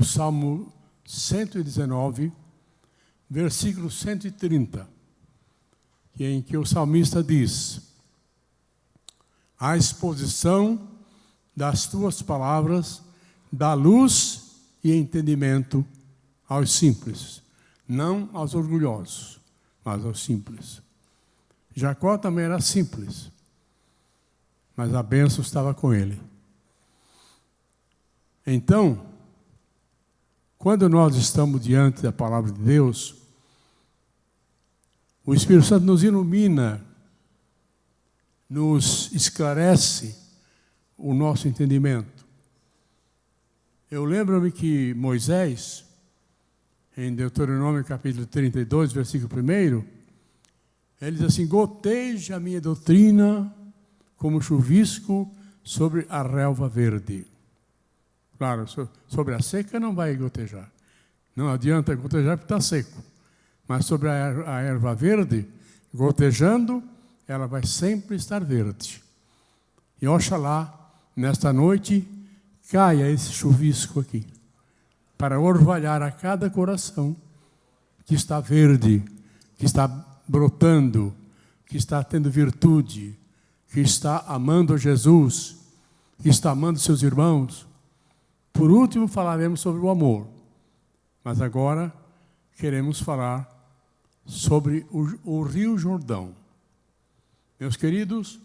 Salmo 119, versículo 130, em que o salmista diz: a exposição das tuas palavras dá luz e entendimento aos simples, não aos orgulhosos, mas aos simples. Jacó também era simples, mas a bênção estava com ele. Então, quando nós estamos diante da palavra de Deus, o Espírito Santo nos ilumina, nos esclarece o nosso entendimento. Eu lembro-me que Moisés, em Deuteronômio capítulo 32, versículo 1, ele diz assim: goteja a minha doutrina como chuvisco sobre a relva verde. Claro, sobre a seca não vai gotejar. Não adianta gotejar porque está seco. Mas sobre a erva verde, gotejando, ela vai sempre estar verde. E oxalá, nesta noite, caia esse chuvisco aqui, para orvalhar a cada coração que está verde, que está brotando, que está tendo virtude, que está amando Jesus, que está amando seus irmãos. Por último, falaremos sobre o amor. Mas agora queremos falar sobre o Rio Jordão. Meus queridos,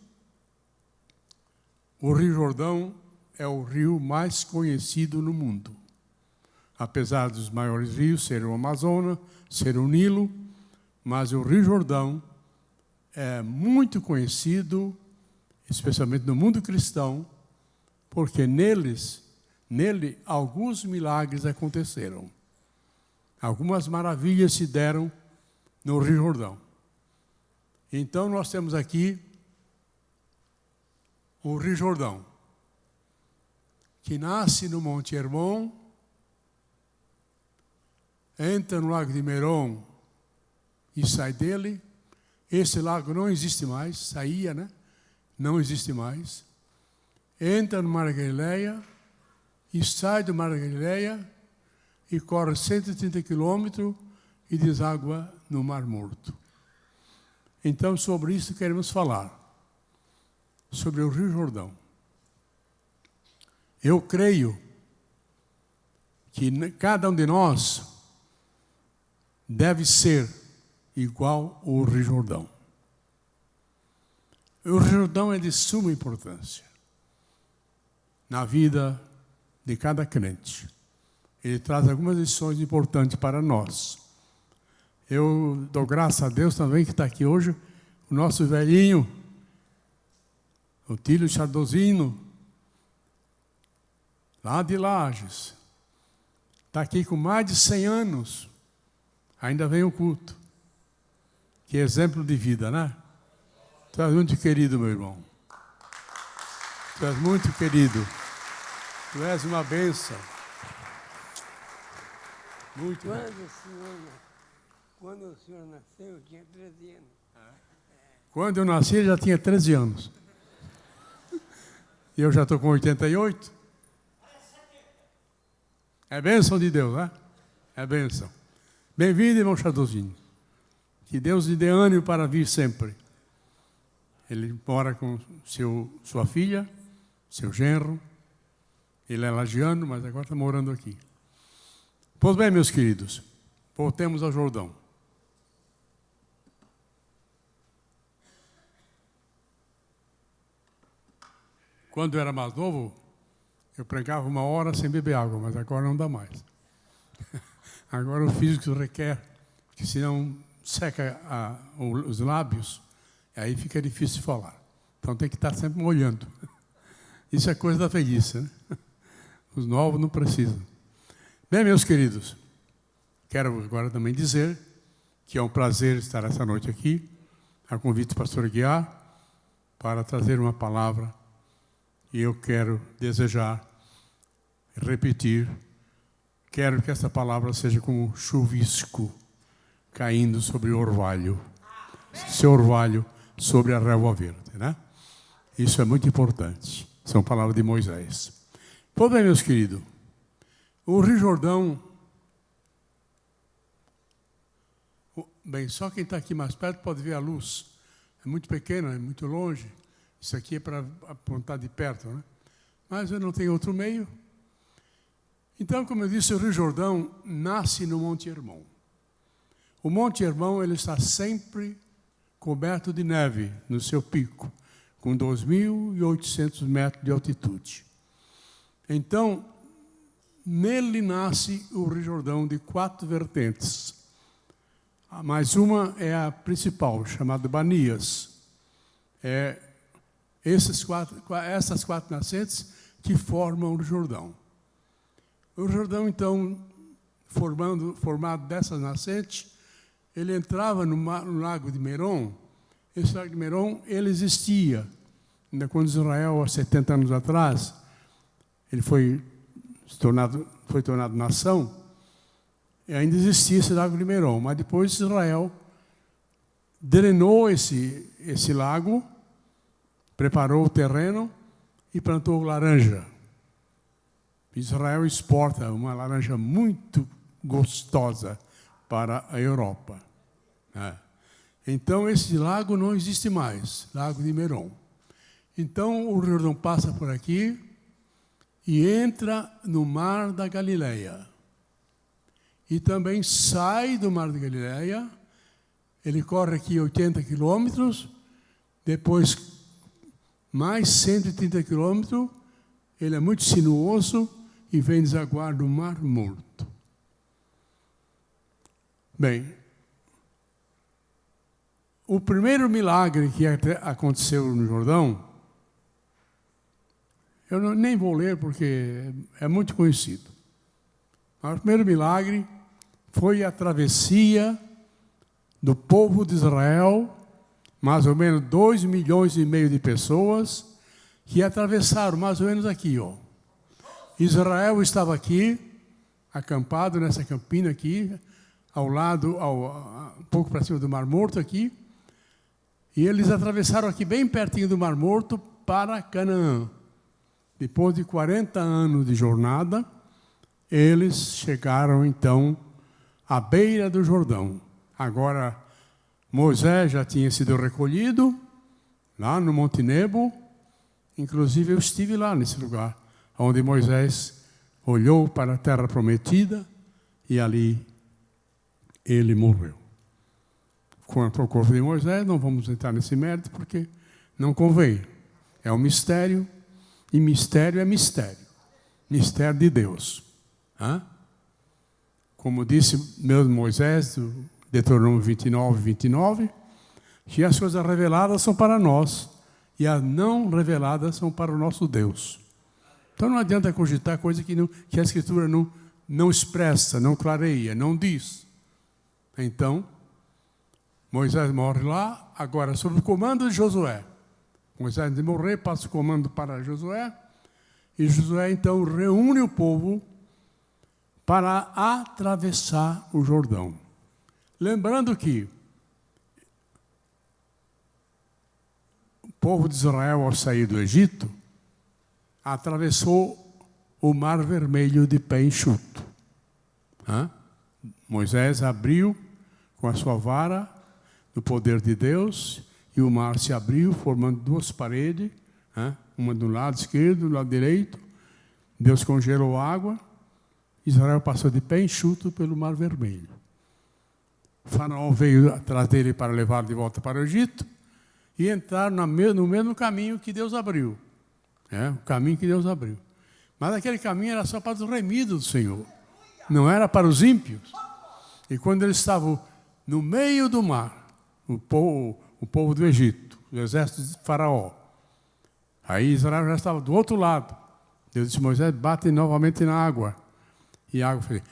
o Rio Jordão é o rio mais conhecido no mundo. Apesar dos maiores rios serem o Amazonas, ser o Nilo, mas o Rio Jordão é muito conhecido, especialmente no mundo cristão, porque nele alguns milagres aconteceram. Algumas maravilhas se deram no Rio Jordão. Então nós temos aqui o Rio Jordão, que nasce no Monte Hermon, entra no Lago de Merom e sai dele. Esse lago não existe mais, saía, né? Não existe mais. Entra no Mar da Galileia e sai do Mar da Galileia e corre 130 quilômetros e deságua no Mar Morto. Então, sobre isso queremos falar, sobre o Rio Jordão. Eu creio que cada um de nós deve ser igual ao Rio Jordão. O Rio Jordão é de suma importância na vida de cada crente. Ele traz algumas lições importantes para nós. Eu dou graças a Deus também que está aqui hoje o nosso velhinho, o Tílio Chardozino, lá de Lages. Está aqui com mais de 100 anos. Ainda vem o culto. Que exemplo de vida, né? Tu és muito querido, meu irmão. Tu és muito querido. Tu és uma bênção. Muito. Quando o senhor nasceu, eu tinha 13 anos. Quando eu nasci, ele já tinha 13 anos. E eu já estou com 88. É bênção de Deus, né? É bênção. Bem-vindo, irmão Chardozino. Que Deus lhe dê ânimo para vir sempre. Ele mora com sua filha, seu genro. Ele é lagiano, mas agora está morando aqui. Pois bem, meus queridos, voltemos ao Jordão. Quando eu era mais novo, eu pregava 1 hora sem beber água, mas agora não dá mais. Agora o físico requer, porque senão seca os lábios, e aí fica difícil de falar. Então tem que estar sempre molhando. Isso é coisa da velhice, né? Os novos não precisam. Bem, meus queridos, quero agora também dizer que é um prazer estar essa noite aqui, a convite do pastor Guiar, para trazer uma palavra. E eu quero desejar, repetir, quero que essa palavra seja como chuvisco caindo sobre o orvalho. Seu orvalho sobre a relva verde, né? Isso é muito importante. São palavras de Moisés. Pois bem, meus queridos, O Rio Jordão, bem, só quem está aqui mais perto pode ver a luz. É muito pequena, é muito longe. Isso aqui é para apontar de perto, né? Mas eu não tenho outro meio. Então, como eu disse, o Rio Jordão nasce no Monte Hermon. O Monte Hermon ele está sempre coberto de neve no seu pico, com 2.800 metros de altitude. Então, nele nasce o Rio Jordão de 4 vertentes. Mais uma é a principal, chamada Banias. Essas quatro nascentes que formam o Rio Jordão. O Rio Jordão, então, formado dessas nascentes, ele entrava no Lago de Merom. Esse Lago de Merom, ele existia. Ainda quando Israel, há 70 anos atrás, ele foi tornado nação, e ainda existia esse Lago de Merom. Mas depois Israel drenou esse lago, preparou o terreno e plantou laranja. Israel exporta uma laranja muito gostosa para a Europa. Então, esse lago não existe mais, Lago de Merom. Então, o Rio Jordão passa por aqui e entra no Mar da Galileia. E também sai do Mar da Galileia, ele corre aqui 80 quilômetros, depois mais 130 quilômetros, ele é muito sinuoso e vem desaguar no Mar Morto. Bem, o primeiro milagre que aconteceu no Jordão, eu nem vou ler porque é muito conhecido. Mas o primeiro milagre foi a travessia do povo de Israel, mais ou menos 2,5 milhões de pessoas, que atravessaram mais ou menos aqui, ó. Israel estava aqui, acampado nessa campina aqui, ao lado, um pouco para cima do Mar Morto aqui, e eles atravessaram aqui bem pertinho do Mar Morto para Canaã. Depois de 40 anos de jornada, eles chegaram então à beira do Jordão. Agora, Moisés já tinha sido recolhido lá no Monte Nebo. Inclusive, eu estive lá nesse lugar, onde Moisés olhou para a terra prometida e ali ele morreu. Quanto ao corpo de Moisés, não vamos entrar nesse mérito, porque não convém. É um mistério, e mistério é mistério. Mistério de Deus. Como disse mesmo Moisés, do Deuteronômio 29, que as coisas reveladas são para nós, e as não reveladas são para o nosso Deus. Então não adianta cogitar coisa que a Escritura não expressa, não clareia, não diz. Então, Moisés morre lá, agora sob o comando de Josué. Moisés, antes de morrer, passa o comando para Josué, e Josué então reúne o povo para atravessar o Jordão. Lembrando que o povo de Israel, ao sair do Egito, atravessou o Mar Vermelho de pé enxuto. Moisés abriu com a sua vara, no poder de Deus, e o mar se abriu, formando 2 paredes, uma do lado esquerdo, do lado direito. Deus congelou a água, Israel passou de pé enxuto pelo Mar Vermelho. O faraó veio atrás dele para levá-lo de volta para o Egito e entraram no mesmo caminho que Deus abriu. O caminho que Deus abriu. Mas aquele caminho era só para os remidos do Senhor. Não era para os ímpios. E quando eles estavam no meio do mar, o povo do Egito, o exército de Faraó, aí Israel já estava do outro lado. Deus disse: Moisés, bate novamente na água. E a água fez...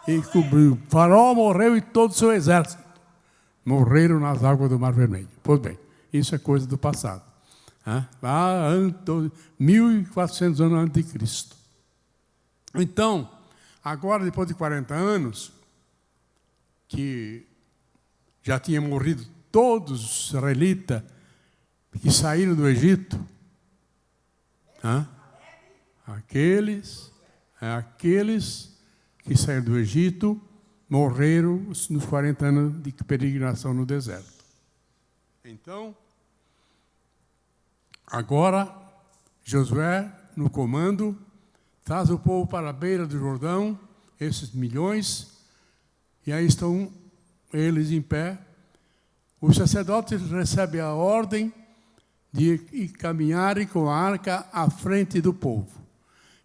E cobriu. Faraó morreu e todo o seu exército morreram nas águas do Mar Vermelho. Pois bem, isso é coisa do passado. Lá, 1400 anos antes de Cristo. Então, agora, depois de 40 anos, que já tinha morrido todos os israelitas que saíram do Egito, Aqueles que saíram do Egito morreram nos 40 anos de peregrinação no deserto. Então, agora, Josué, no comando, traz o povo para a beira do Jordão, esses milhões, e aí estão eles em pé. Os sacerdotes recebem a ordem de caminharem com a arca à frente do povo.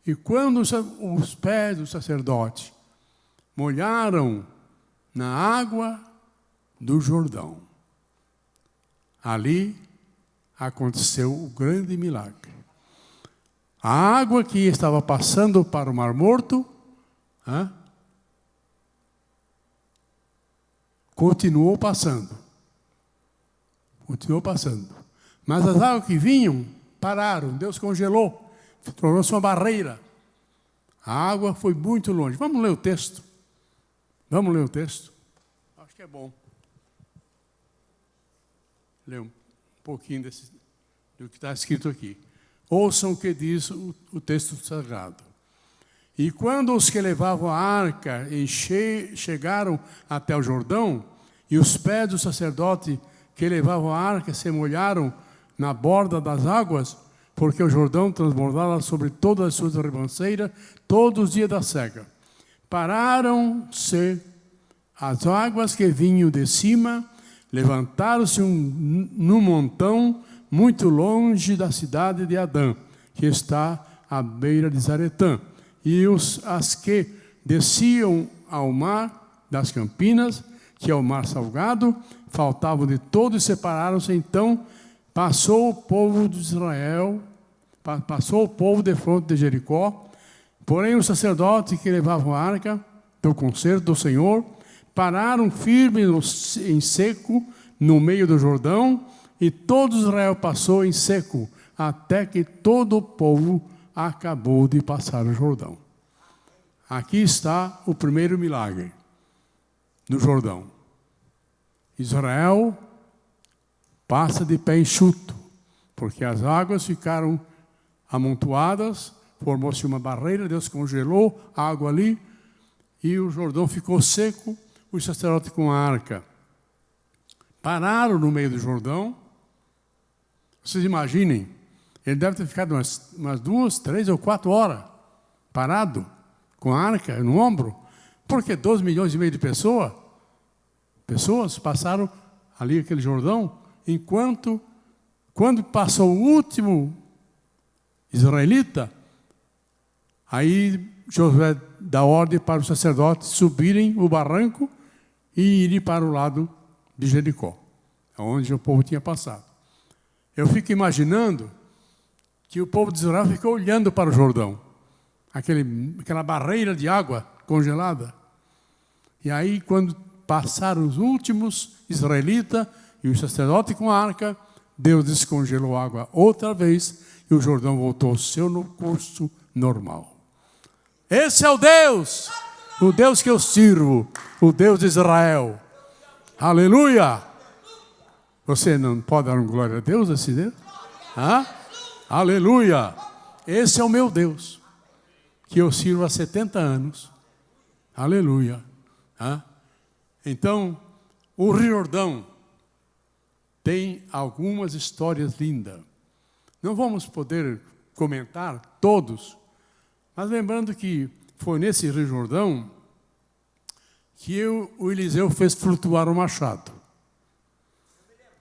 E quando os pés do sacerdote molharam na água do Jordão, ali aconteceu o grande milagre. A água que estava passando para o Mar Morto, continuou passando. Mas as águas que vinham, pararam. Deus congelou, tornou-se uma barreira. A água foi muito longe. Vamos ler o texto. Acho que é bom. Ler um pouquinho do que está escrito aqui. Ouçam o que diz o texto sagrado. E quando os que levavam a arca chegaram até o Jordão, e os pés do sacerdote que levavam a arca se molharam na borda das águas, porque o Jordão transbordava sobre todas as suas ribanceiras todos os dias da seca. Pararam-se as águas que vinham de cima, levantaram-se num montão muito longe da cidade de Adã, que está à beira de Zaretã. E as que desciam ao mar das Campinas, que é o mar salgado, faltavam de todo e separaram-se. Então passou o povo de Israel, passou o povo defronte de Jericó. Porém os sacerdotes que levavam a arca do concerto do Senhor pararam firmes em seco no meio do Jordão, e todo Israel passou em seco, até que todo o povo acabou de passar o Jordão. Aqui está o primeiro milagre no Jordão. Israel passa de pé enxuto, porque as águas ficaram amontoadas, formou-se uma barreira, Deus congelou a água ali, e o Jordão ficou seco. Os sacerdotes com a arca pararam no meio do Jordão. Vocês imaginem, ele deve ter ficado umas 2, 3 ou 4 horas parado, com a arca no ombro, porque 2,5 milhões de pessoas passaram ali aquele Jordão, quando passou o último israelita, aí Josué dá ordem para os sacerdotes subirem o barranco e irem para o lado de Jericó, onde o povo tinha passado. Eu fico imaginando que o povo de Israel ficou olhando para o Jordão, aquela barreira de água congelada. E aí, quando passaram os últimos israelitas e os sacerdotes com a arca, Deus descongelou a água outra vez e o Jordão voltou ao seu curso normal. Esse é o Deus que eu sirvo, o Deus de Israel. Aleluia! Você não pode dar glória a Deus assim, Deus? Aleluia! Esse é o meu Deus, que eu sirvo há 70 anos. Aleluia! Então, o Rio Jordão tem algumas histórias lindas. Não vamos poder comentar todos, mas lembrando que foi nesse Rio Jordão que o Eliseu fez flutuar o machado.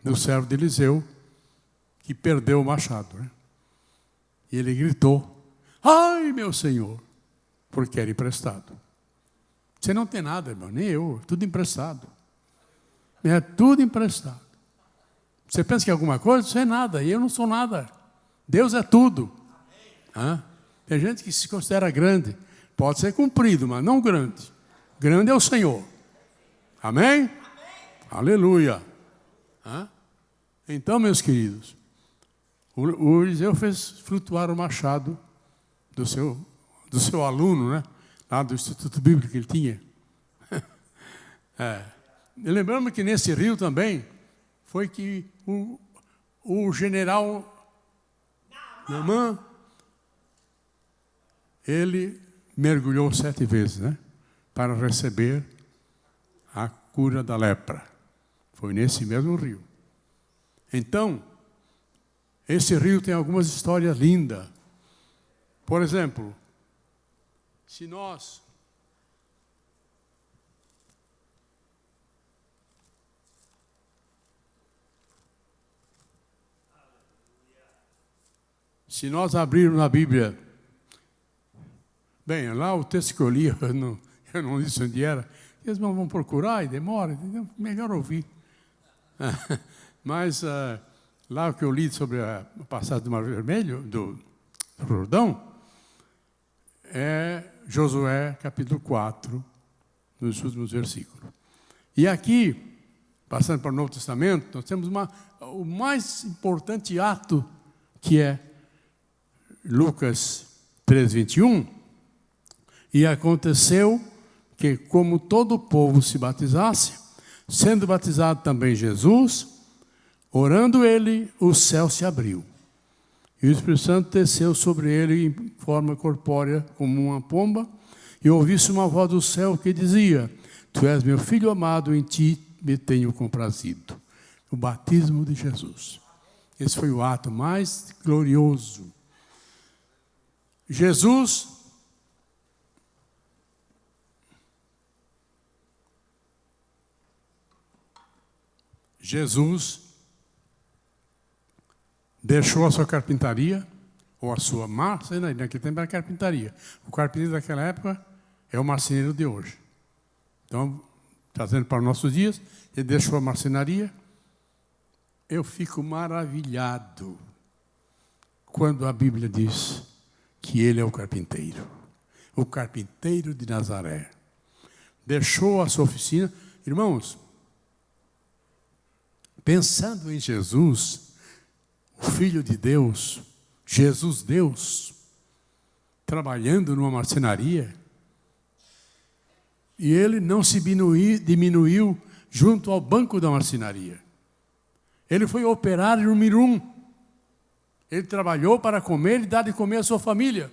Do servo de Eliseu, que perdeu o machado. Né? E ele gritou: ai, meu Senhor, porque era emprestado. Você não tem nada, irmão, nem eu, tudo emprestado. É tudo emprestado. Você pensa que é alguma coisa? Isso é nada, e eu não sou nada. Deus é tudo. Tem gente que se considera grande. Pode ser comprido, mas não grande. Grande é o Senhor. Amém? Aleluia. Então, meus queridos, o Eliseu fez flutuar o machado do seu aluno, né? Lá do Instituto Bíblico que ele tinha. E lembramos que nesse rio também foi que o general Naamã ele mergulhou 7 vezes, né? Para receber a cura da lepra. Foi nesse mesmo rio. Então, esse rio tem algumas histórias lindas. Por exemplo, se nós abrirmos na Bíblia, bem, lá o texto que eu li, eu não disse onde era, eles não vão procurar e demora, entendeu? Melhor ouvir. Mas lá o que eu li sobre a passagem do Mar Vermelho, do Jordão, é Josué capítulo 4, nos últimos versículos. E aqui, passando para o Novo Testamento, nós temos o mais importante ato, que é Lucas 3, 21, e aconteceu que, como todo o povo se batizasse, sendo batizado também Jesus, orando ele, o céu se abriu. E o Espírito Santo desceu sobre ele em forma corpórea, como uma pomba, e ouvi-se uma voz do céu que dizia: Tu és meu filho amado, em ti me tenho comprazido. O batismo de Jesus. Esse foi o ato mais glorioso. Jesus deixou a sua carpintaria, ou a sua marcenaria, naquele tempo era carpintaria. O carpinteiro daquela época é o marceneiro de hoje. Então, trazendo para os nossos dias, ele deixou a marcenaria. Eu fico maravilhado quando a Bíblia diz que ele é o carpinteiro de Nazaré. Deixou a sua oficina. Irmãos, pensando em Jesus, o Filho de Deus, Jesus Deus, trabalhando numa marcenaria, e ele não se diminuiu junto ao banco da marcenaria. Ele foi operário número 1. Ele trabalhou para comer e dar de comer à sua família.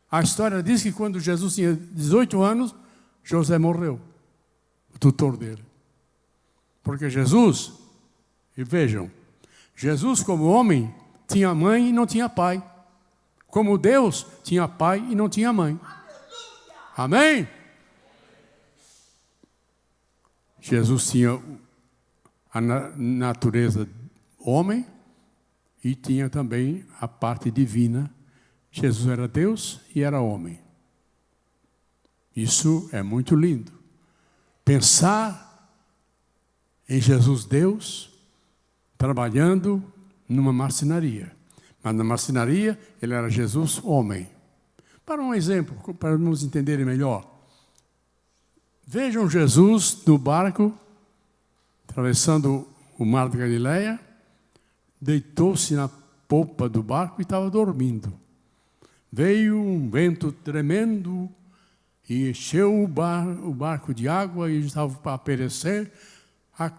A história diz que quando Jesus tinha 18 anos, José morreu, o tutor dele. Porque Jesus, e vejam, Jesus como homem tinha mãe e não tinha pai. Como Deus tinha pai e não tinha mãe. Amém? Jesus tinha a natureza homem e tinha também a parte divina. Jesus era Deus e era homem. Isso é muito lindo. Pensar em Jesus Deus trabalhando numa marcenaria. Mas na marcenaria ele era Jesus homem. Para um exemplo, para nos entenderem melhor. Vejam Jesus no barco, atravessando o mar da Galileia, deitou-se na polpa do barco e estava dormindo. Veio um vento tremendo e encheu o barco de água e estava para perecer.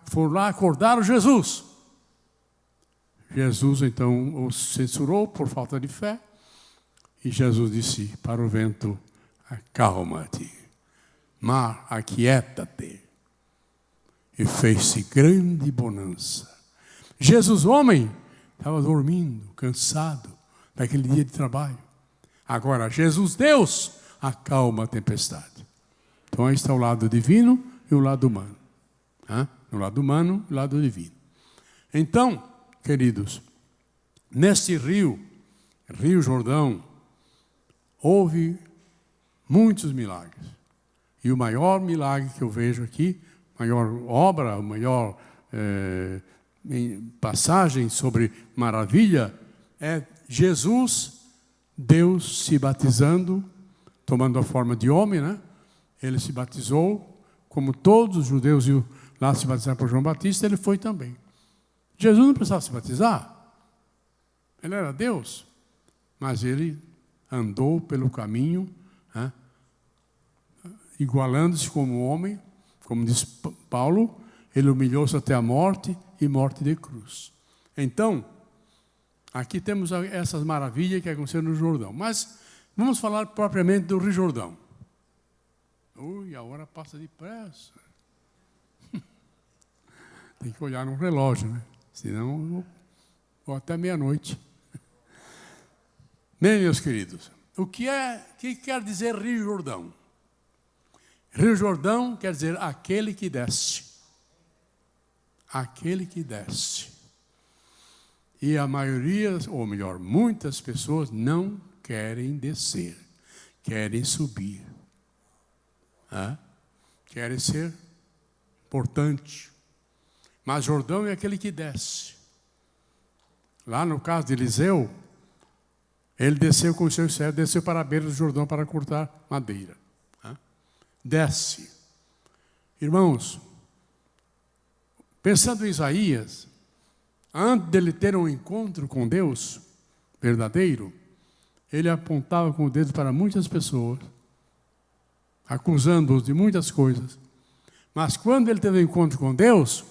Foram lá, acordaram Jesus. Jesus então o censurou por falta de fé. E Jesus disse para o vento: acalma-te, mar, aquieta-te. E fez-se grande bonança. Jesus, homem, estava dormindo, cansado daquele dia de trabalho. Agora, Jesus, Deus, acalma a tempestade. Então, aí está o lado divino e o lado humano. O lado humano e o lado divino. Então, queridos, neste rio Jordão, houve muitos milagres. E o maior milagre que eu vejo aqui, maior obra, a maior passagem sobre maravilha, é Jesus, Deus se batizando, tomando a forma de homem, né? Ele se batizou, como todos os judeus iam lá se batizar por João Batista, ele foi também. Jesus não precisava se batizar. Ele era Deus, mas ele andou pelo caminho, igualando-se como homem, como diz Paulo, ele humilhou-se até a morte e morte de cruz. Então, aqui temos essas maravilhas que aconteceram no Jordão. Mas Vamos falar propriamente do Rio Jordão. Ui, a hora passa depressa. Tem que olhar no relógio, né? Senão eu vou até meia-noite. Bem, meus queridos, o que quer dizer Rio Jordão? Rio Jordão quer dizer aquele que desce. Aquele que desce. E a maioria, ou melhor, muitas pessoas não querem descer, querem subir. Querem ser importante. Mas Jordão é aquele que desce. Lá no caso de Eliseu, ele desceu com os seus servos, desceu para a beira do Jordão para cortar madeira. Desce. Irmãos, pensando em Isaías, antes dele ter um encontro com Deus verdadeiro, ele apontava com o dedo para muitas pessoas, acusando-os de muitas coisas. Mas quando ele teve um encontro com Deus,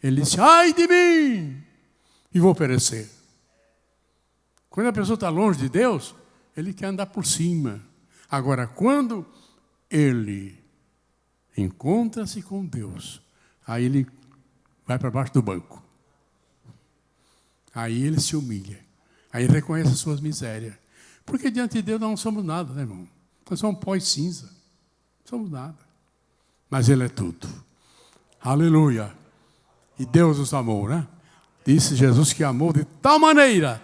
ele disse, ai de mim, e vou perecer. Quando a pessoa está longe de Deus, ele quer andar por cima. Agora, quando ele encontra-se com Deus, aí ele vai para baixo do banco. Aí ele se humilha. Aí ele reconhece as suas misérias. Porque diante de Deus nós não somos nada, né, irmão? Nós somos pó e cinza. Não somos nada. Mas Ele é tudo. Aleluia. E Deus nos amou, né? Disse Jesus que amou de tal maneira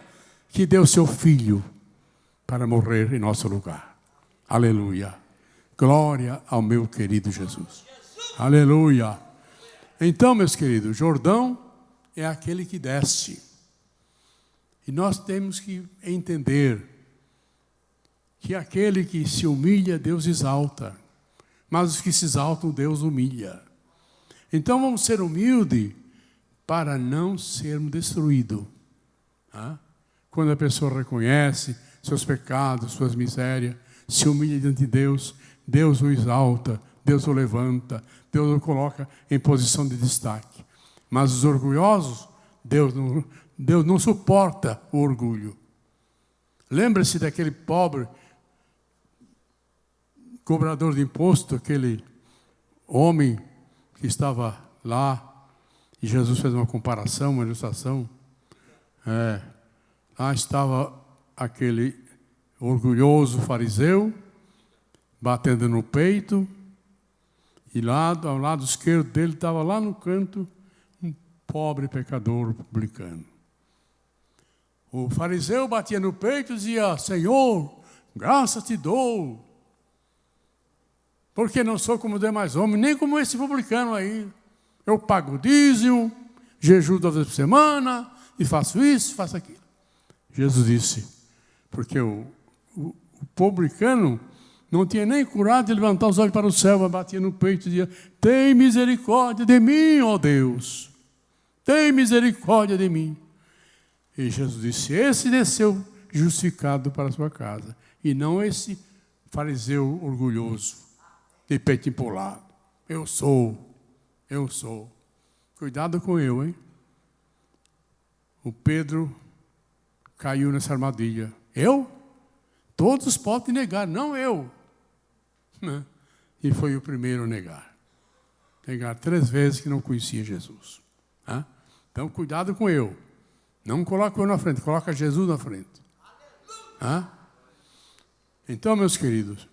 que deu seu Filho para morrer em nosso lugar. Aleluia. Glória ao meu querido Jesus. Aleluia. Então, meus queridos, Jordão é aquele que desce. E nós temos que entender que aquele que se humilha, Deus exalta. Mas os que se exaltam, Deus humilha. Então vamos ser humildes para não sermos destruídos. Quando a pessoa reconhece seus pecados, suas misérias, se humilha diante de Deus, Deus o exalta, Deus o levanta, Deus o coloca em posição de destaque. Mas os orgulhosos, Deus não suporta o orgulho. Lembre-se daquele pobre cobrador de imposto, aquele homem que estava lá, e Jesus fez uma comparação, uma ilustração. Lá estava aquele orgulhoso fariseu, batendo no peito, e lá, ao lado esquerdo dele, estava lá no canto, um pobre pecador publicano. O fariseu batia no peito e dizia, Senhor, graças te dou, porque não sou como os demais homens, nem como esse publicano aí. Eu pago o dízimo, jejuo 2 vezes por semana, e faço isso, faço aquilo. Jesus disse, porque o publicano não tinha nem coragem de levantar os olhos para o céu, mas batia no peito e dizia, tem misericórdia de mim, ó Deus, tem misericórdia de mim. E Jesus disse, esse desceu justificado para a sua casa, e não esse fariseu orgulhoso, de peito empolado. Eu sou. Cuidado com eu, hein? O Pedro caiu nessa armadilha. Eu? Todos podem negar, não eu. E foi o primeiro a negar. Negar 3 vezes que não conhecia Jesus. Então, cuidado com eu. Não coloca eu na frente, coloca Jesus na frente. Então, meus queridos,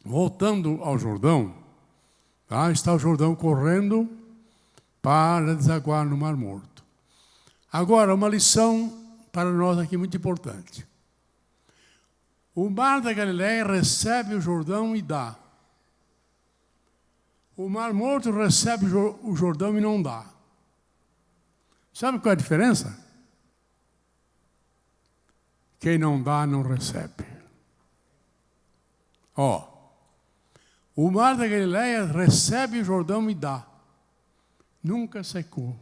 voltando ao Jordão, lá está o Jordão correndo para desaguar no Mar Morto. Agora, uma lição para nós aqui muito importante. O Mar da Galileia recebe o Jordão e dá. O Mar Morto recebe o Jordão e não dá. Sabe qual é a diferença? Quem não dá, não recebe. O Mar da Galileia recebe o Jordão e dá. Nunca secou.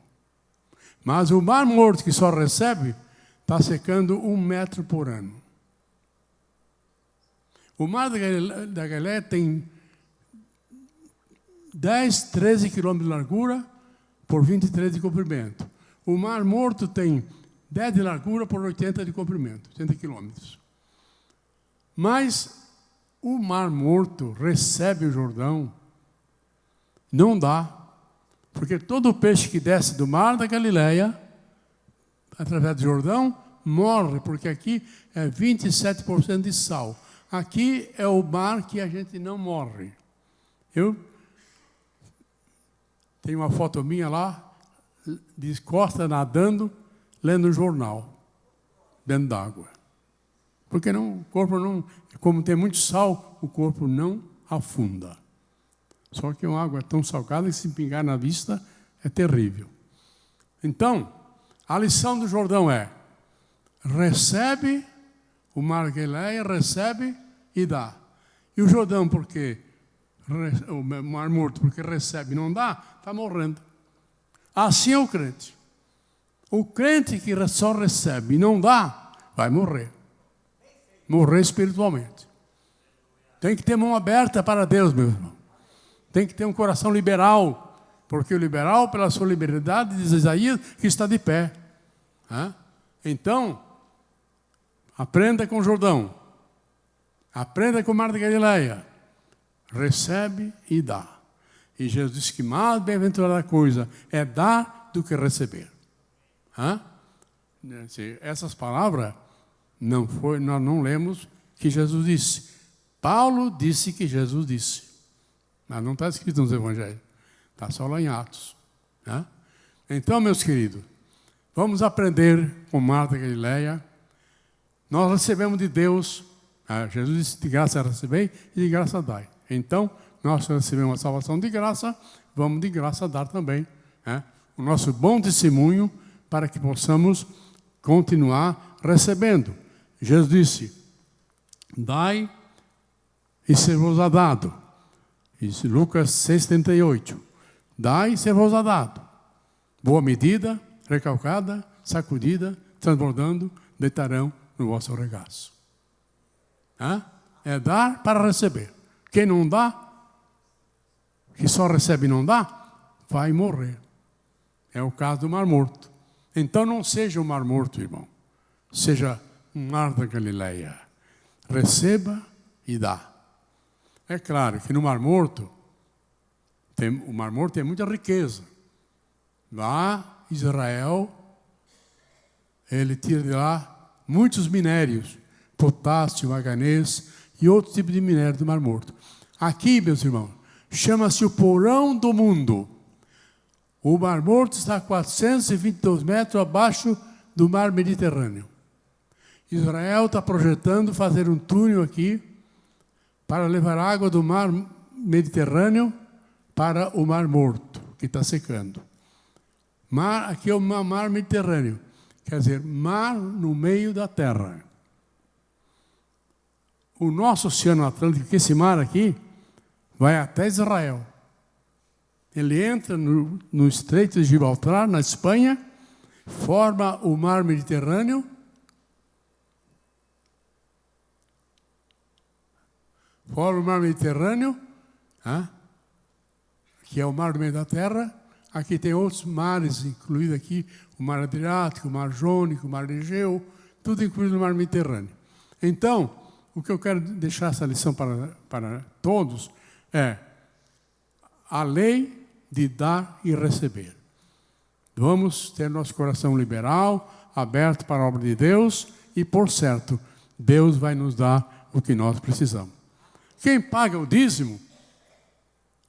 Mas o Mar Morto, que só recebe, está secando 1 metro por ano. O Mar da Galileia tem 10, 13 quilômetros de largura por 23 de comprimento. O Mar Morto tem 10 de largura por 80 de comprimento, 80 quilômetros. Mas o Mar Morto recebe o Jordão? Não dá. Porque todo peixe que desce do mar da Galileia, através do Jordão, morre, porque aqui é 27% de sal. Aqui é o mar que a gente não morre. Eu tenho uma foto minha lá, de costas nadando, lendo o jornal, dentro d'água. Porque o corpo não, como tem muito sal, o corpo não afunda. Só que a água é tão salgada que se pingar na vista é terrível. Então, a lição do Jordão é: recebe o Mar Galileia, recebe e dá. E o Jordão, porque o Mar Morto, porque recebe e não dá, está morrendo. Assim é o crente. O crente que só recebe e não dá, vai morrer. Morrer espiritualmente. Tem que ter mão aberta para Deus, meu irmão. Tem que ter um coração liberal, porque o liberal, pela sua liberdade, diz Isaías, que está de pé. Então, aprenda com o Jordão. Aprenda com o Mar da Galileia. Recebe e dá. E Jesus disse que mais bem-aventurada coisa é dar do que receber. Essas palavras nós não lemos que Jesus disse. Paulo disse que Jesus disse. Mas não está escrito nos evangelhos. Está só lá em Atos. Então, meus queridos, vamos aprender com Marta e Galileia. Nós recebemos de Deus. Jesus disse: de graça recebei e de graça dai. Então, nós recebemos a salvação de graça, vamos de graça dar também o nosso bom testemunho para que possamos continuar recebendo. Jesus disse: dai e ser-vos-á dado. Isso, Lucas 6,38. Dai e ser-vos-á dado. Boa medida, recalcada, sacudida, transbordando, deitarão no vosso regaço. É dar para receber. Quem não dá, que só recebe e não dá, vai morrer. É o caso do Mar Morto. Então não seja o Mar Morto, irmão. Seja um Mar da Galileia. Receba e dá. É claro que no Mar Morto, o Mar Morto tem muita riqueza. Lá, Israel, ele tira de lá muitos minérios, potássio, manganês e outro tipo de minério do Mar Morto. Aqui, meus irmãos, chama-se o porão do mundo. O Mar Morto está a 422 metros abaixo do Mar Mediterrâneo. Israel está projetando fazer um túnel aqui para levar água do Mar Mediterrâneo para o Mar Morto, que está secando. Aqui é o Mar Mediterrâneo, quer dizer, mar no meio da terra. O nosso Oceano Atlântico, esse mar aqui, vai até Israel. Ele entra no Estreito de Gibraltar, na Espanha, forma o Mar Mediterrâneo, que é o mar do meio da terra. Aqui tem outros mares, incluído aqui o Mar Adriático, o Mar Jônico, o Mar Egeu, tudo incluído no Mar Mediterrâneo. Então, o que eu quero deixar essa lição para todos é a lei de dar e receber. Vamos ter nosso coração liberal, aberto para a obra de Deus e, por certo, Deus vai nos dar o que nós precisamos. Quem paga o dízimo,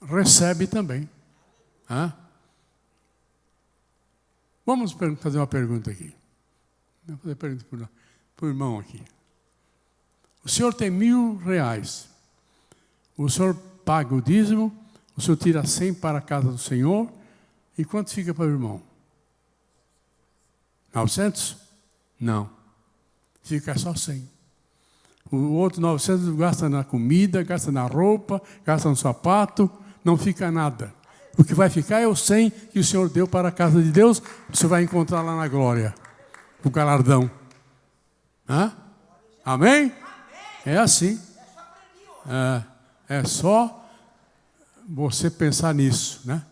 recebe também. Vamos fazer uma pergunta aqui. Vou fazer uma pergunta para o irmão aqui. O senhor tem R$1.000. O senhor paga o dízimo, o senhor tira 100 para a casa do Senhor, e quanto fica para o irmão? 900? Não. Fica só 100. O outro 900 gasta na comida, gasta na roupa, gasta no sapato, não fica nada. O que vai ficar é o 100 que o Senhor deu para a casa de Deus, você vai encontrar lá na glória, o galardão. Amém? É assim. É só você pensar nisso, né?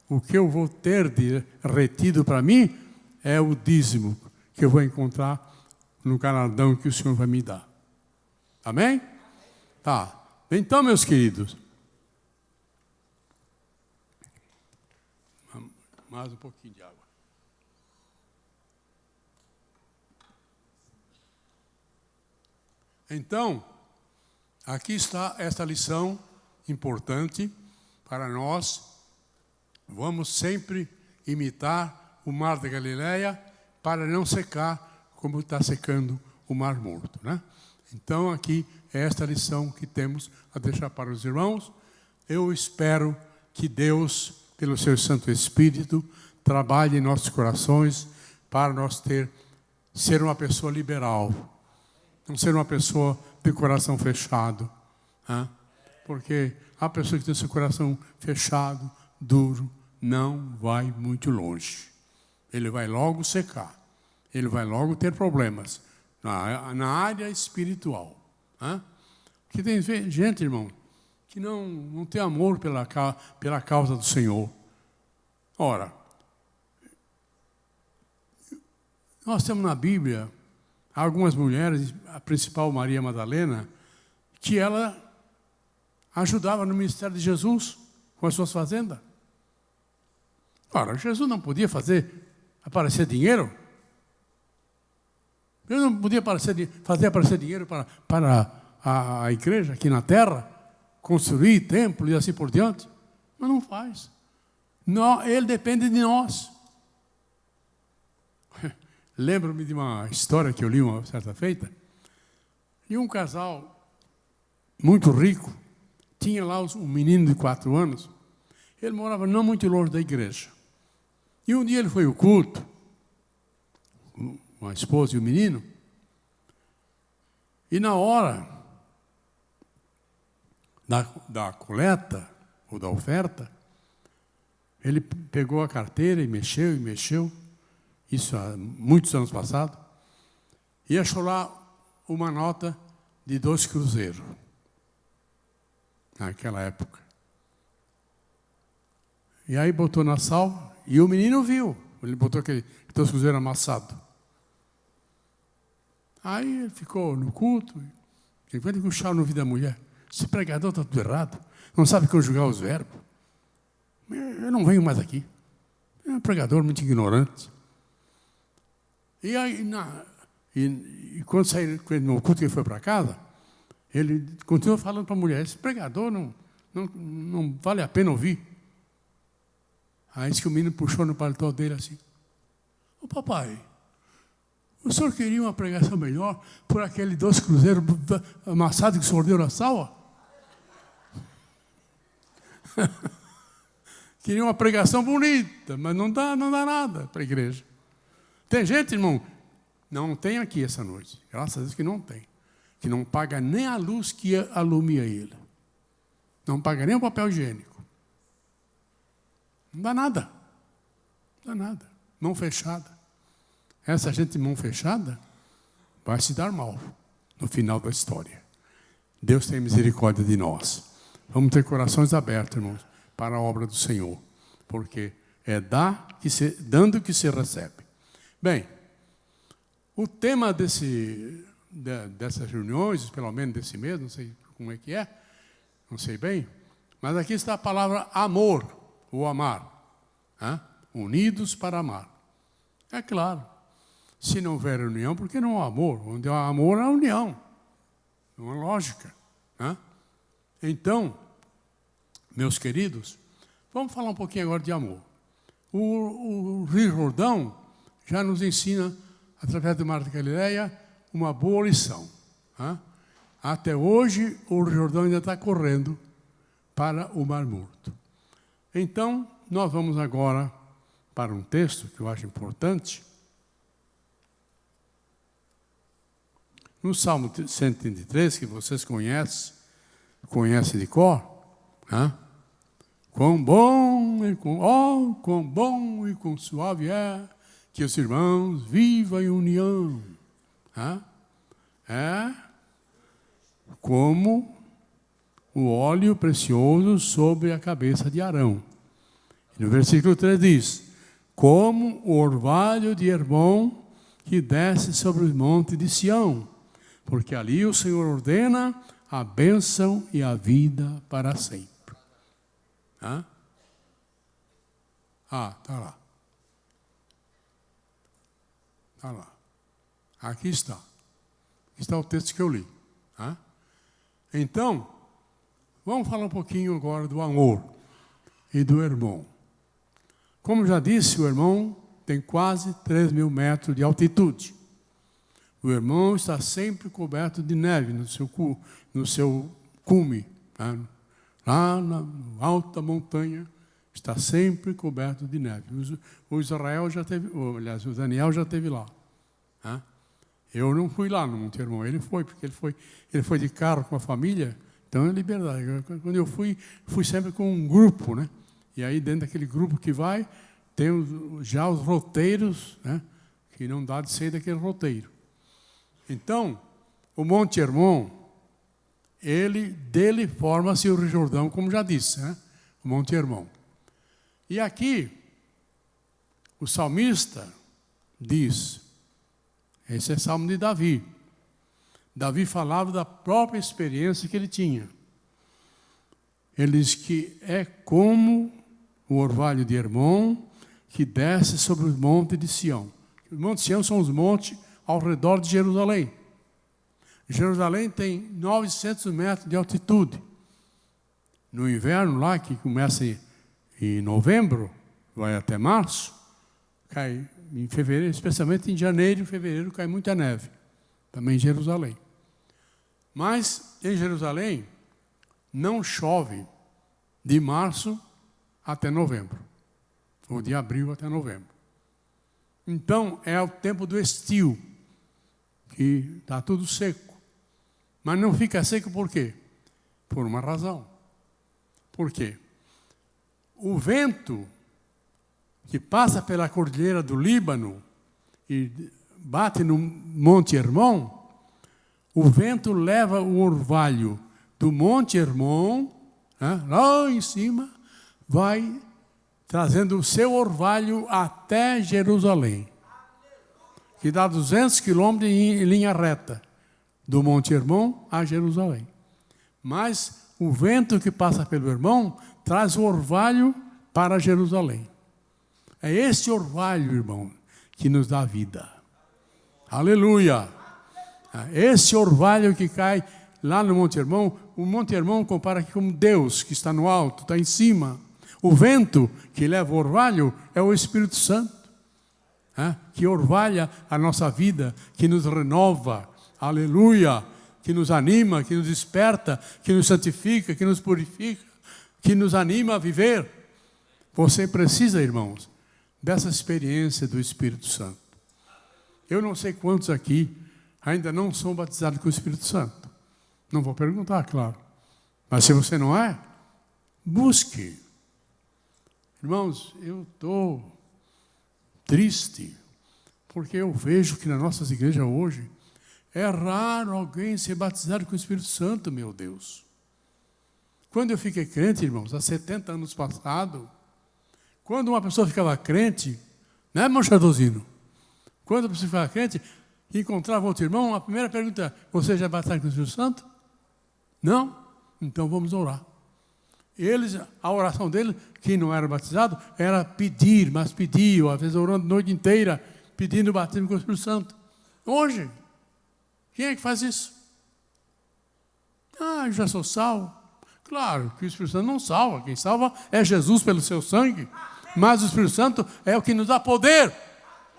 O que eu vou ter de retido para mim é o dízimo que eu vou encontrar no galardão que o Senhor vai me dar. Amém? Tá. Então, meus queridos, mais um pouquinho de água. Então, aqui está esta lição importante para nós. Vamos sempre imitar o mar da Galileia para não secar como está secando o mar morto, né? Então, aqui é esta lição que temos a deixar para os irmãos. Eu espero que Deus, pelo seu Santo Espírito, trabalhe em nossos corações para nós ser uma pessoa liberal, não ser uma pessoa de coração fechado, né? Porque a pessoa que tem seu coração fechado, duro, não vai muito longe. Ele vai logo secar, ele vai logo ter problemas na área espiritual, né? Porque tem gente, irmão, que não tem amor pela causa do Senhor. Ora, nós temos na Bíblia algumas mulheres, a principal Maria Madalena, que ela ajudava no ministério de Jesus com as suas fazendas. Ora, Jesus não podia fazer aparecer dinheiro? Ele não podia fazer aparecer dinheiro para a igreja aqui na terra, construir templo e assim por diante? Mas não faz. Não, ele depende de nós. Lembro-me de uma história que eu li uma certa feita, e um casal muito rico tinha lá um menino de 4 anos. Ele morava não muito longe da igreja. E um dia ele foi ao culto, com a esposa e o menino, e na hora da coleta ou da oferta, ele pegou a carteira e mexeu, isso há muitos anos passados, e achou lá uma nota de 2 cruzeiros, naquela época. E aí botou na salva, e o menino viu, ele botou aquele 2 cruzeiros amassado. Aí ele ficou no culto, enquanto ele puxava no ouvido da mulher, esse pregador está tudo errado, não sabe conjugar os verbos. Eu não venho mais aqui. É um pregador muito ignorante. E aí, quando saiu no culto que ele foi para casa, ele continuou falando para a mulher, esse pregador não vale a pena ouvir. Aí disse que o menino puxou no paletó dele assim, ô papai, o senhor queria uma pregação melhor por aquele 2 cruzeiros amassados que o senhor deu na salva? Queria uma pregação bonita, mas não dá nada para a igreja. Tem gente, irmão, não tem aqui essa noite, graças a Deus que não tem, que não paga nem a luz que alumia ele, não paga nem o papel higiênico, não dá nada, mão fechada. Essa gente de mão fechada vai se dar mal no final da história. Deus tem misericórdia de nós. Vamos ter corações abertos, irmãos, para a obra do Senhor, porque é dando que se recebe. Bem, o tema dessas reuniões, pelo menos desse mês, não sei como é que é, não sei bem, mas aqui está a palavra amor, ou amar, né? Unidos para amar. É claro, se não houver união, por que não há amor? Onde há amor, há união. É uma lógica, né? Então, meus queridos, vamos falar um pouquinho agora de amor. O Rio Jordão já nos ensina, através do Mar da Galileia, uma boa lição, né? Até hoje, o Rio Jordão ainda está correndo para o Mar Morto. Então, nós vamos agora para um texto que eu acho importante. No Salmo 133, que vocês conhecem de cor, né? Quão bom e quão suave é que os irmãos vivam em união. Né? É como o óleo precioso sobre a cabeça de Arão. E no versículo 3 diz, como o orvalho de Hermon que desce sobre o monte de Sião, porque ali o Senhor ordena a bênção e a vida para sempre. Hã? Ah, está lá. Está lá. Aqui está. Aqui está o texto que eu li. Hã? Então, vamos falar um pouquinho agora do amor e do irmão. Como já disse, o irmão tem quase 3.000 metros de altitude. O irmão está sempre coberto de neve no seu cume. Tá? Lá na alta montanha está sempre coberto de neve. O Israel já teve, aliás, o Daniel já esteve lá. Tá? Eu não fui lá no Monte Hermon, ele foi, porque ele foi de carro com a família, então é liberdade. Quando eu fui sempre com um grupo, né? E aí dentro daquele grupo que vai, tem já os roteiros, né? Que não dá de sair daquele roteiro. Então, o Monte Hermon, dele forma-se o Rio Jordão, como já disse, né? O Monte Hermon. E aqui, o salmista diz, esse é Salmo de Davi. Davi falava da própria experiência que ele tinha. Ele diz que é como o orvalho de Hermon que desce sobre o monte de Sião. Os montes de Sião são os montes ao redor de Jerusalém. Jerusalém tem 900 metros de altitude. No inverno lá, que começa em novembro, vai até março, cai em fevereiro, especialmente em janeiro e fevereiro, cai muita neve. Também em Jerusalém. Mas em Jerusalém não chove de março até novembro, ou de abril até novembro. Então é o tempo do estio, que está tudo seco. Mas não fica seco por quê? Por uma razão. Por quê? O vento que passa pela cordilheira do Líbano e bate no Monte Hermon, o vento leva o orvalho do Monte Hermon, né, lá em cima, vai trazendo o seu orvalho até Jerusalém, que dá 200 quilômetros em linha reta, do Monte Hermon a Jerusalém. Mas o vento que passa pelo Hermon traz o orvalho para Jerusalém. É esse orvalho, irmão, que nos dá vida. Aleluia! Esse orvalho que cai lá no Monte Hermon, o Monte Hermon compara aqui com Deus, que está no alto, está em cima. O vento que leva o orvalho é o Espírito Santo, que orvalha a nossa vida, que nos renova. Aleluia! Que nos anima, que nos desperta, que nos santifica, que nos purifica, que nos anima a viver. Você precisa, irmãos, dessa experiência do Espírito Santo. Eu não sei quantos aqui ainda não são batizados com o Espírito Santo. Não vou perguntar, claro. Mas se você não é, busque. Irmãos, eu estou triste, porque eu vejo que nas nossas igrejas hoje, é raro alguém ser batizado com o Espírito Santo, meu Deus. Quando eu fiquei crente, irmãos, há 70 anos passado, quando uma pessoa ficava crente, né, irmão Chadozino? Quando a pessoa ficava crente, encontrava outro irmão, a primeira pergunta é: você já é batizado com o Espírito Santo? Não? Então vamos orar. A oração dele, quem não era batizado, era pedir, mas pediu, às vezes orando a noite inteira, pedindo o batismo com o Espírito Santo. Hoje, quem é que faz isso? Eu já sou salvo. Claro que o Espírito Santo não salva. Quem salva é Jesus pelo seu sangue. Mas o Espírito Santo é o que nos dá poder.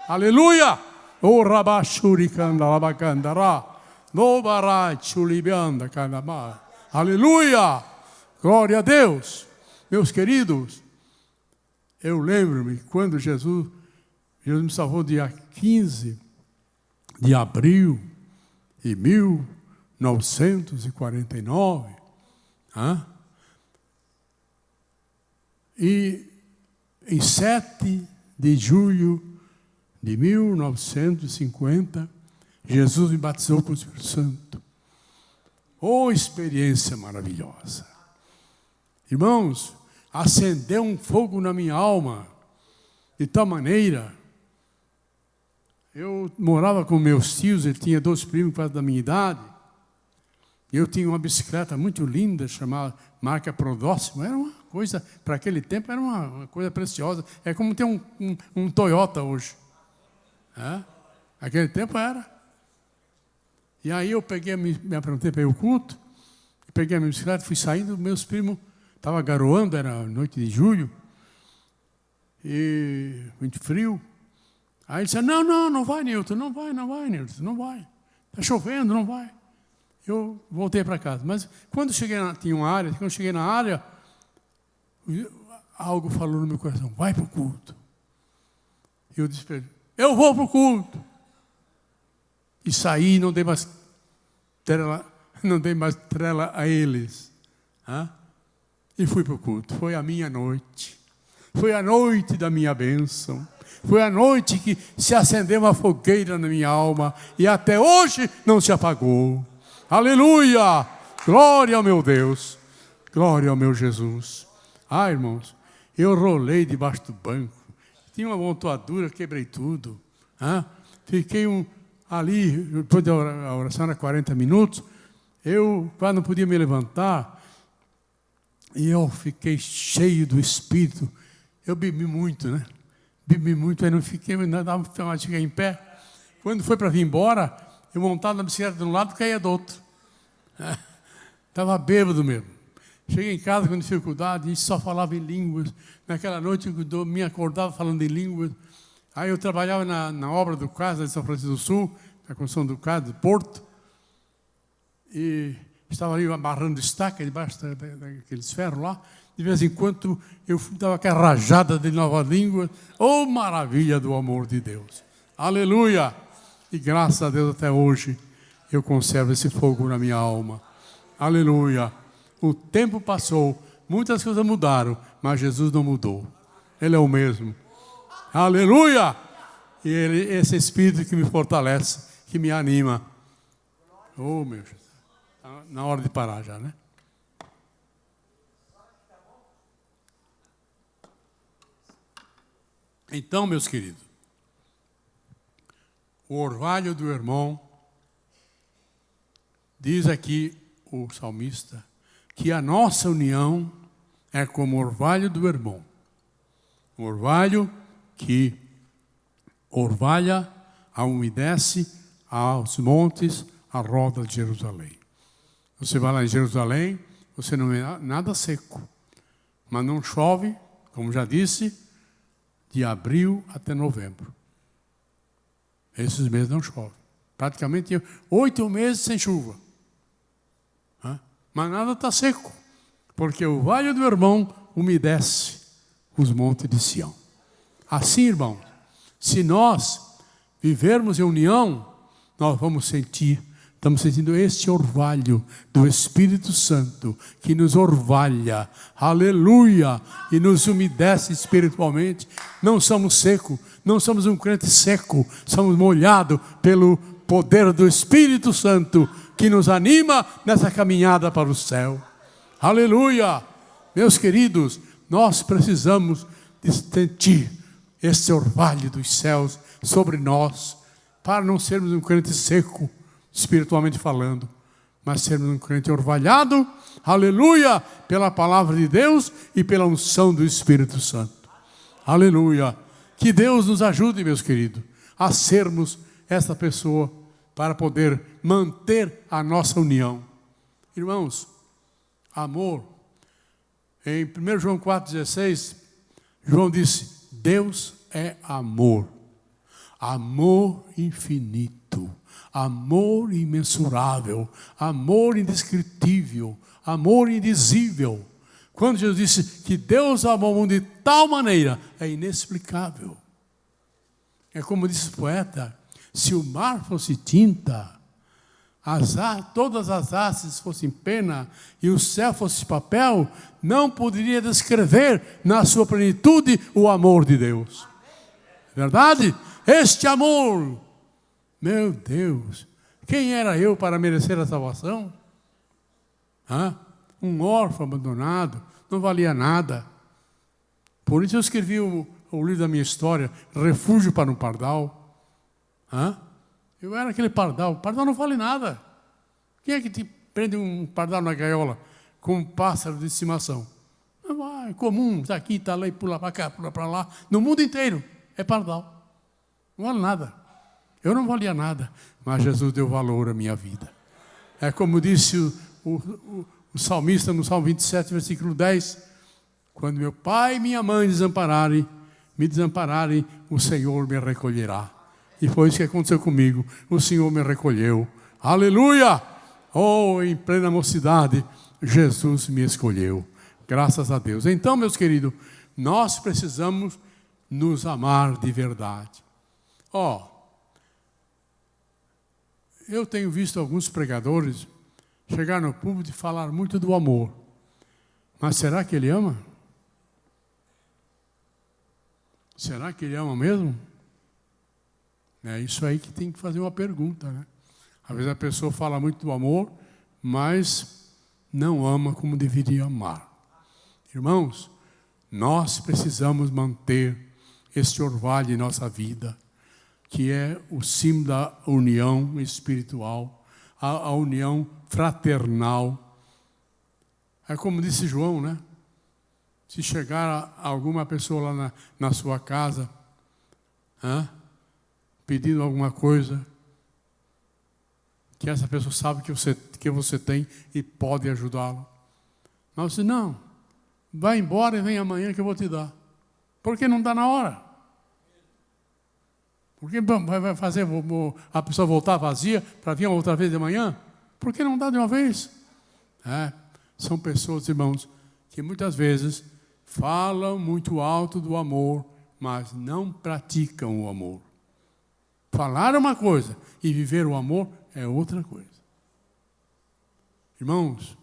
Aleluia! O rabachuricanda labacandara. Nobarai chulibianda canamá. Aleluia! Glória a Deus. Meus queridos, eu lembro-me quando Jesus me salvou dia 15 de abril de 1949. E em 7 de julho de 1950, Jesus me batizou com o Espírito Santo. Oh, experiência maravilhosa! Irmãos, acendeu um fogo na minha alma, de tal maneira, Eu morava com meus tios, ele tinha 2 primos quase da minha idade. Eu tinha uma bicicleta muito linda, chamada marca Prodóximo. Era uma coisa, para aquele tempo, era uma coisa preciosa. É como ter um Toyota hoje. Naquele tempo era. E aí eu peguei, me aprontei para ir ao culto, peguei a minha bicicleta, fui saindo, meus primos, estava garoando, era noite de julho, e muito frio. Aí ele disse, não vai, Nilton, não vai, Nilton, não vai. Está chovendo, não vai. Eu voltei para casa. Mas quando cheguei tinha uma área, quando cheguei na área, algo falou no meu coração, vai para o culto. E eu disse para ele, eu vou para o culto. E saí, não dei mais trela a eles. E fui para o culto. Foi a minha noite. Foi a noite da minha bênção. Foi a noite que se acendeu uma fogueira na minha alma. E até hoje não se apagou. Aleluia! Glória ao meu Deus. Glória ao meu Jesus. Irmãos, eu rolei debaixo do banco. Tinha uma amontoadura, quebrei tudo. Fiquei ali, depois da oração era 40 minutos. Eu quase não podia me levantar. E eu fiquei cheio do Espírito. Eu bebi muito, né? Bebi muito, aí não fiquei, não dava para chegar em pé. Quando foi para vir embora, eu montado na bicicleta de um lado e caía do outro. Estava bêbado mesmo. Cheguei em casa com dificuldade e só falava em línguas. Naquela noite eu me acordava falando em línguas. Aí eu trabalhava na obra do cais, de São Francisco do Sul, na construção do cais, do porto. E estava ali amarrando estaca debaixo daqueles ferros lá. De vez em quando eu dava aquela rajada de nova língua. Oh, maravilha do amor de Deus. Aleluia! E graças a Deus até hoje eu conservo esse fogo na minha alma. Aleluia! O tempo passou, muitas coisas mudaram, mas Jesus não mudou. Ele é o mesmo. Aleluia! E esse Espírito que me fortalece, que me anima. Oh, meu Jesus. Está na hora de parar já, né? Então, meus queridos, o orvalho do irmão, diz aqui o salmista, que a nossa união é como o orvalho do irmão. O orvalho que orvalha, umedece aos montes, à roda de Jerusalém. Você vai lá em Jerusalém, você não vê nada seco, mas não chove, como já disse, de abril até novembro. Esses meses não chove. Praticamente 8 meses sem chuva. Mas nada está seco, porque o vale do irmão umedece os montes de Sião. Assim, irmão, se nós vivermos em união, nós vamos sentir, estamos sentindo este orvalho do Espírito Santo, que nos orvalha, aleluia, e nos umedece espiritualmente. Não somos secos, não somos um crente seco, somos molhados pelo poder do Espírito Santo, que nos anima nessa caminhada para o céu. Aleluia! Meus queridos, nós precisamos de sentir esse orvalho dos céus sobre nós, para não sermos um crente seco, espiritualmente falando, mas sermos um crente orvalhado, aleluia, pela palavra de Deus e pela unção do Espírito Santo. Aleluia! Que Deus nos ajude, meus queridos, a sermos essa pessoa, para poder manter a nossa união. Irmãos, amor. Em 1 João 4,16, João disse, Deus é amor. Amor infinito, amor imensurável, amor indescritível, amor indizível. Quando Jesus disse que Deus amou o mundo de tal maneira, é inexplicável. É como disse o poeta, se o mar fosse tinta, todas as hastes fossem pena e o céu fosse papel, não poderia descrever na sua plenitude o amor de Deus. Verdade? Este amor, meu Deus, quem era eu para merecer a salvação? Um órfão abandonado, não valia nada. Por isso eu escrevi o livro da minha história, Refúgio para um Pardal. Eu era aquele pardal. O pardal não vale nada. Quem é que te prende um pardal na gaiola com um pássaro de estimação? É comum, está aqui, está lá e pula para cá, pula para lá. No mundo inteiro é pardal. Não vale nada. Eu não valia nada, mas Jesus deu valor à minha vida. É como disse o salmista no Salmo 27, versículo 10. Quando meu pai e minha mãe me desampararem, o Senhor me recolherá. E foi isso que aconteceu comigo. O Senhor me recolheu. Aleluia! Oh, em plena mocidade, Jesus me escolheu. Graças a Deus. Então, meus queridos, nós precisamos nos amar de verdade. Eu tenho visto alguns pregadores chegar no púlpito e falar muito do amor. Mas será que ele ama? Será que ele ama mesmo? É isso aí que tem que fazer uma pergunta, né? Às vezes a pessoa fala muito do amor, mas não ama como deveria amar. Irmãos, nós precisamos manter este orvalho em nossa vida, que é o símbolo da união espiritual, a união fraternal. É como disse João, né? Se chegar alguma pessoa lá na sua casa, pedindo alguma coisa, que essa pessoa sabe que você tem e pode ajudá-lo. Mas você não, vai embora e vem amanhã que eu vou te dar. Por que não dá na hora? Por que vai fazer a pessoa voltar vazia para vir outra vez de manhã? Por que não dá de uma vez? São pessoas, irmãos, que muitas vezes falam muito alto do amor, mas não praticam o amor. Falar é uma coisa e viver o amor é outra coisa. Irmãos,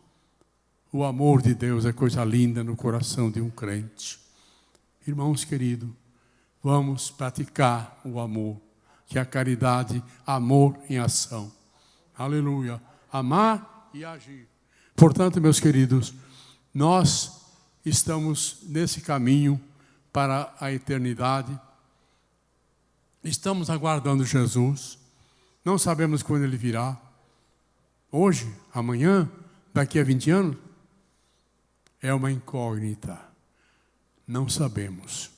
o amor de Deus é coisa linda no coração de um crente. Irmãos queridos, vamos praticar o amor, que é a caridade, amor em ação. Aleluia. Amar e agir. Portanto, meus queridos, nós estamos nesse caminho para a eternidade. Estamos aguardando Jesus. Não sabemos quando Ele virá. Hoje, amanhã, daqui a 20 anos. É uma incógnita. Não sabemos.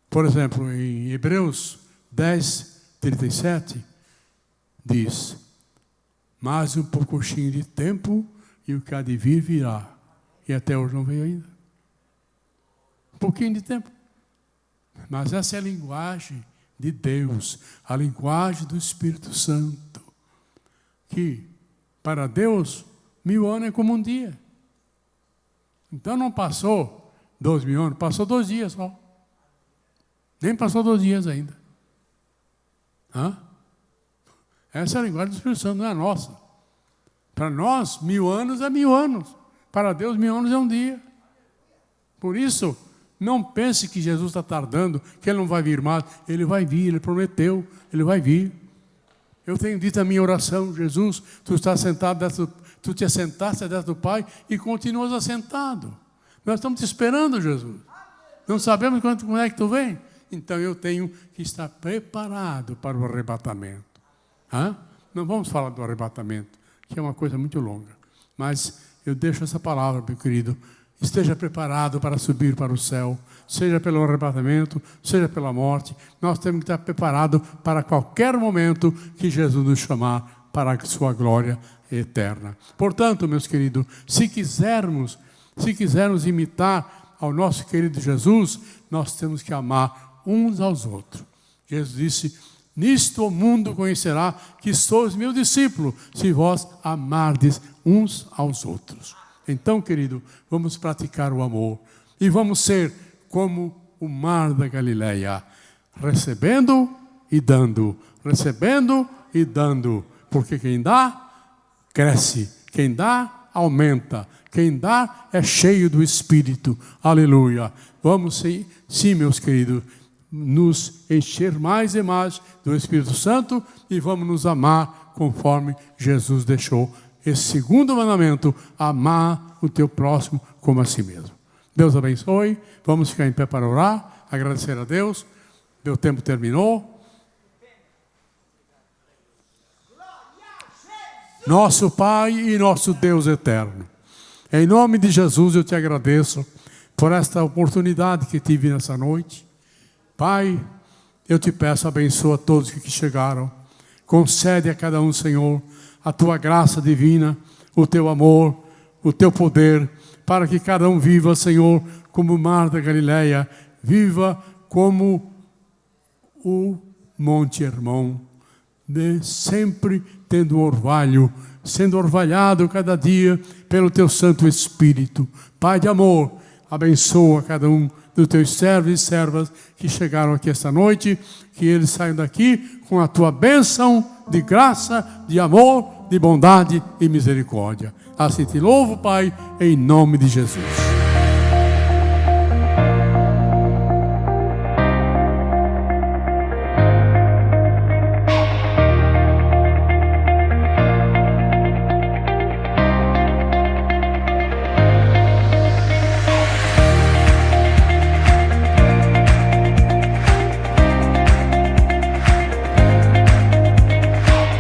Por exemplo, em Hebreus 10, 37, diz: mais um pouquinho de tempo e o que há de vir virá. E até hoje não veio ainda. Um pouquinho de tempo. Mas essa é a linguagem de Deus, a linguagem do Espírito Santo. Que para Deus, 1000 anos é como um dia. Então não passou 2000 anos, passou 2 dias só. Nem passou 2 dias ainda. Essa é a linguagem do Espírito Santo, não é a nossa. Para nós, 1000 anos é 1000 anos. Para Deus, 1000 anos é um dia. Por isso, não pense que Jesus está tardando, que Ele não vai vir mais. Ele vai vir, Ele prometeu, Ele vai vir. Eu tenho dito a minha oração: Jesus, tu te assentaste dentro do Pai e continuas assentado. Nós estamos te esperando, Jesus. Não sabemos quando é que tu vem. Então eu tenho que estar preparado para o arrebatamento. Não vamos falar do arrebatamento, que é uma coisa muito longa. Mas eu deixo essa palavra, meu querido. Esteja preparado para subir para o céu, seja pelo arrebatamento, seja pela morte. Nós temos que estar preparados para qualquer momento que Jesus nos chamar para a sua glória eterna. Portanto, meus queridos, se quisermos imitar ao nosso querido Jesus, nós temos que amar uns aos outros. Jesus disse: nisto o mundo conhecerá que sois meus discípulos, se vós amardes uns aos outros. Então, querido, vamos praticar o amor e vamos ser como o mar da Galileia, recebendo e dando, porque quem dá, cresce, quem dá, aumenta, quem dá é cheio do Espírito. Aleluia. Vamos sim, meus queridos, nos encher mais e mais do Espírito Santo e vamos nos amar conforme Jesus deixou. Esse segundo mandamento: amar o teu próximo como a si mesmo. Deus abençoe. Vamos ficar em pé para orar, agradecer a Deus. Meu tempo terminou. nosso Pai e nosso Deus eterno. Em nome de Jesus eu te agradeço por esta oportunidade que tive nessa noite. Pai, eu te peço, abençoa todos que chegaram. Concede a cada um, Senhor, a tua graça divina, o teu amor, o teu poder, para que cada um viva, Senhor, como o mar da Galileia, viva como o Monte Hermon, sempre tendo um orvalho, sendo orvalhado cada dia pelo teu Santo Espírito. Pai de amor, abençoa cada um dos teus servos e servas que chegaram aqui esta noite, que eles saiam daqui com a tua bênção de graça, de amor, de bondade e misericórdia. Assim te louvo, Pai, em nome de Jesus.